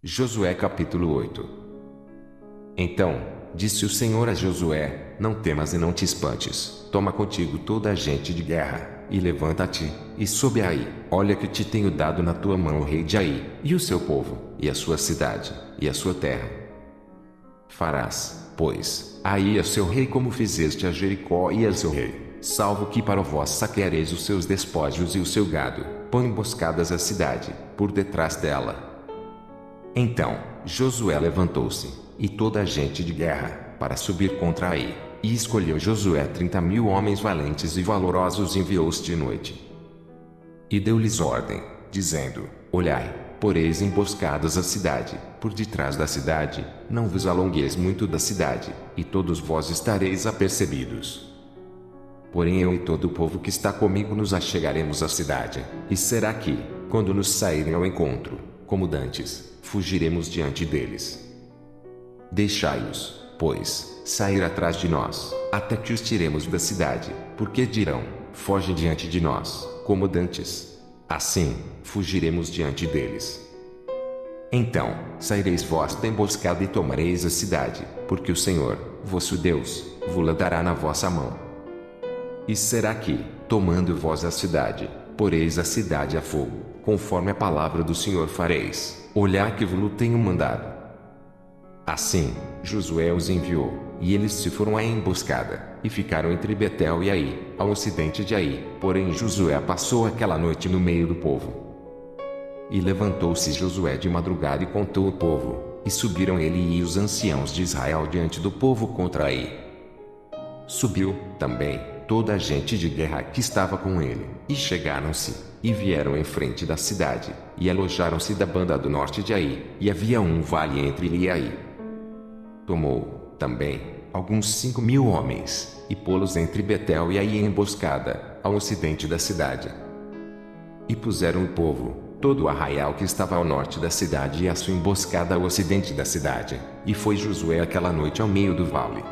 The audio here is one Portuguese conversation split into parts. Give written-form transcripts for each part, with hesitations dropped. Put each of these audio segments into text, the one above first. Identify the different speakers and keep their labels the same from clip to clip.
Speaker 1: Josué capítulo 8. Então, disse o Senhor a Josué: Não temas e não te espantes. Toma contigo toda a gente de guerra, e levanta-te, e sobe aí. Olha que te tenho dado na tua mão o rei de Ai, e o seu povo, e a sua cidade, e a sua terra. Farás, pois, Ai a seu rei como fizeste a Jericó e a seu rei, salvo que para vós saqueareis os seus despojos e o seu gado. Põe emboscadas à cidade, por detrás dela. Então, Josué levantou-se, e toda a gente de guerra, para subir contra Ai. E escolheu Josué 30.000 homens valentes e valorosos e enviou-os de noite. E deu-lhes ordem, dizendo: Olhai, poreis emboscadas à cidade, por detrás da cidade, não vos alongueis muito da cidade, e todos vós estareis apercebidos. Porém eu e todo o povo que está comigo nos achegaremos à cidade, e será que, quando nos saírem ao encontro, como dantes, fugiremos diante deles. Deixai-os, pois, sair atrás de nós, até que os tiremos da cidade, porque dirão: Foge diante de nós, como dantes. Assim, fugiremos diante deles. Então, saireis vós da emboscada e tomareis a cidade, porque o Senhor, vosso Deus, vo-la dará na vossa mão. E será que, tomando vós a cidade, poreis a cidade a fogo, conforme a palavra do Senhor fareis. Olhai que vos tenho mandado. Assim, Josué os enviou, e eles se foram à emboscada, e ficaram entre Betel e Ai, ao ocidente de Ai. Porém Josué passou aquela noite no meio do povo. E levantou-se Josué de madrugada e contou o povo, e subiram ele e os anciãos de Israel diante do povo contra Ai. Subiu, também, toda a gente de guerra que estava com ele, e chegaram-se, e vieram em frente da cidade, e alojaram-se da banda do norte de Ai, e havia um vale entre ele e Ai. Tomou, também, alguns 5.000 homens, e pô-los entre Betel e Ai em emboscada, ao ocidente da cidade. E puseram o povo, todo o arraial que estava ao norte da cidade e a sua emboscada ao ocidente da cidade, e foi Josué aquela noite ao meio do vale.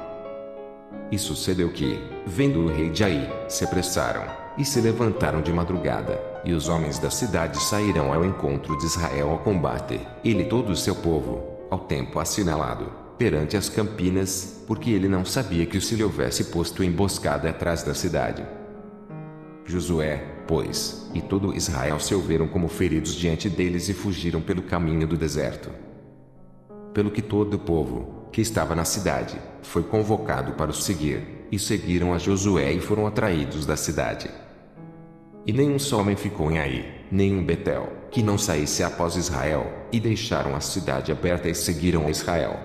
Speaker 1: E sucedeu que, vendo o rei de Ai, se apressaram, e se levantaram de madrugada, e os homens da cidade saíram ao encontro de Israel ao combate, ele e todo o seu povo, ao tempo assinalado, perante as campinas, porque ele não sabia que se lhe houvesse posto emboscada atrás da cidade. Josué, pois, e todo Israel se houveram como feridos diante deles e fugiram pelo caminho do deserto. Pelo que todo o povo, que estava na cidade, foi convocado para os seguir, e seguiram a Josué e foram atraídos da cidade. E nenhum só homem ficou em Ai, nem em Betel, que não saísse após Israel, e deixaram a cidade aberta e seguiram a Israel.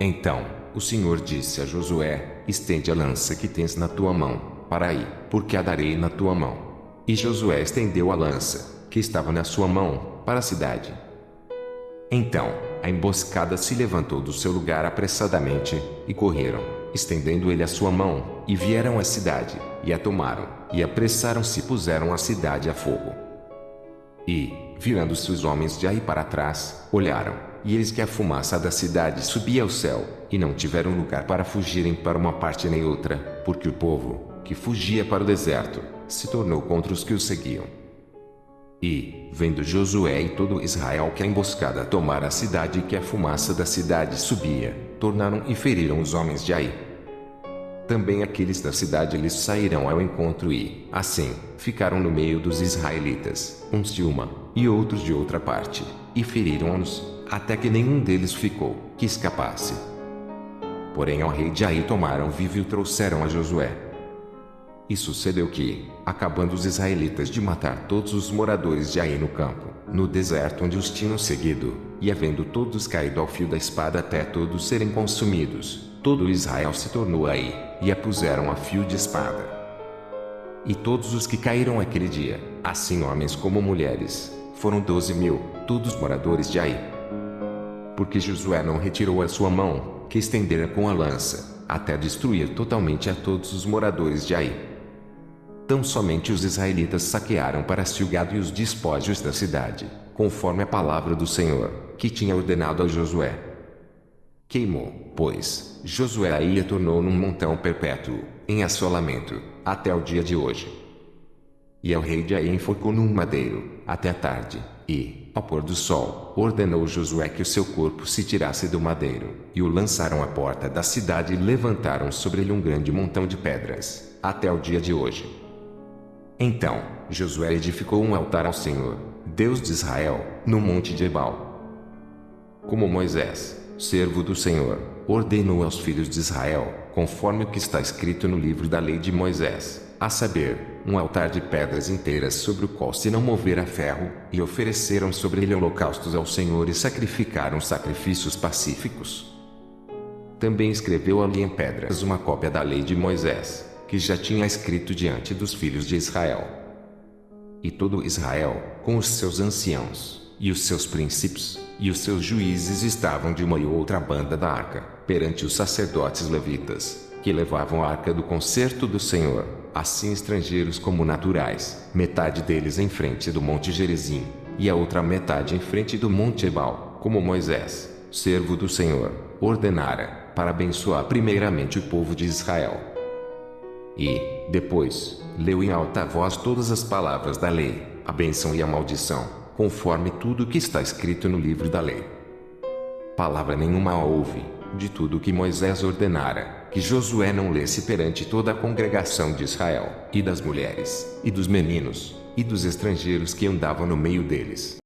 Speaker 1: Então, o Senhor disse a Josué: Estende a lança que tens na tua mão, para Ai, porque a darei na tua mão. E Josué estendeu a lança, que estava na sua mão, para a cidade. Então, a emboscada se levantou do seu lugar apressadamente, e correram, estendendo ele a sua mão, e vieram à cidade, e a tomaram, e apressaram-se e puseram a cidade a fogo. E, virando-se os homens de Ai para trás, olharam, e eis que a fumaça da cidade subia ao céu, e não tiveram lugar para fugirem para uma parte nem outra, porque o povo, que fugia para o deserto, se tornou contra os que o seguiam. E, vendo Josué e todo Israel que a emboscada tomara a cidade e que a fumaça da cidade subia, tornaram e feriram os homens de Ai. Também aqueles da cidade lhes saíram ao encontro e, assim, ficaram no meio dos israelitas, uns de uma, e outros de outra parte, e feriram-nos, até que nenhum deles ficou, que escapasse. Porém ao rei de Ai tomaram vivo e o trouxeram a Josué. E sucedeu que, acabando os israelitas de matar todos os moradores de Ai no campo, no deserto onde os tinham seguido, e havendo todos caído ao fio da espada até todos serem consumidos, todo Israel se tornou a Ai, e a puseram a fio de espada. E todos os que caíram aquele dia, assim homens como mulheres, foram 12.000, todos moradores de Ai. Porque Josué não retirou a sua mão, que estendera com a lança, até destruir totalmente a todos os moradores de Ai. Tão somente os israelitas saquearam para si o gado e os despojos da cidade, conforme a palavra do Senhor, que tinha ordenado a Josué. Queimou, pois, Josué Ai e a tornou num montão perpétuo, em assolamento, até o dia de hoje. E ao rei de Ai enforcou num madeiro, até a tarde, E, ao pôr do sol, ordenou Josué que o seu corpo se tirasse do madeiro, e o lançaram à porta da cidade e levantaram sobre ele um grande montão de pedras, até o dia de hoje. Então, Josué edificou um altar ao Senhor, Deus de Israel, no monte de Ebal. Como Moisés, servo do Senhor, ordenou aos filhos de Israel, conforme o que está escrito no livro da lei de Moisés, a saber, um altar de pedras inteiras sobre o qual se não mover a ferro, e ofereceram sobre ele holocaustos ao Senhor e sacrificaram sacrifícios pacíficos. Também escreveu ali em pedras uma cópia da lei de Moisés, que já tinha escrito diante dos filhos de Israel. E todo Israel, com os seus anciãos, e os seus príncipes, e os seus juízes estavam de uma e outra banda da arca, perante os sacerdotes levitas, que levavam a arca do concerto do Senhor, assim estrangeiros como naturais, metade deles em frente do monte Gerizim, e a outra metade em frente do monte Ebal, como Moisés, servo do Senhor, ordenara, para abençoar primeiramente o povo de Israel. E, depois, leu em alta voz todas as palavras da lei, a bênção e a maldição, conforme tudo o que está escrito no livro da lei. Palavra nenhuma houve, de tudo o que Moisés ordenara, que Josué não lesse perante toda a congregação de Israel, e das mulheres, e dos meninos, e dos estrangeiros que andavam no meio deles.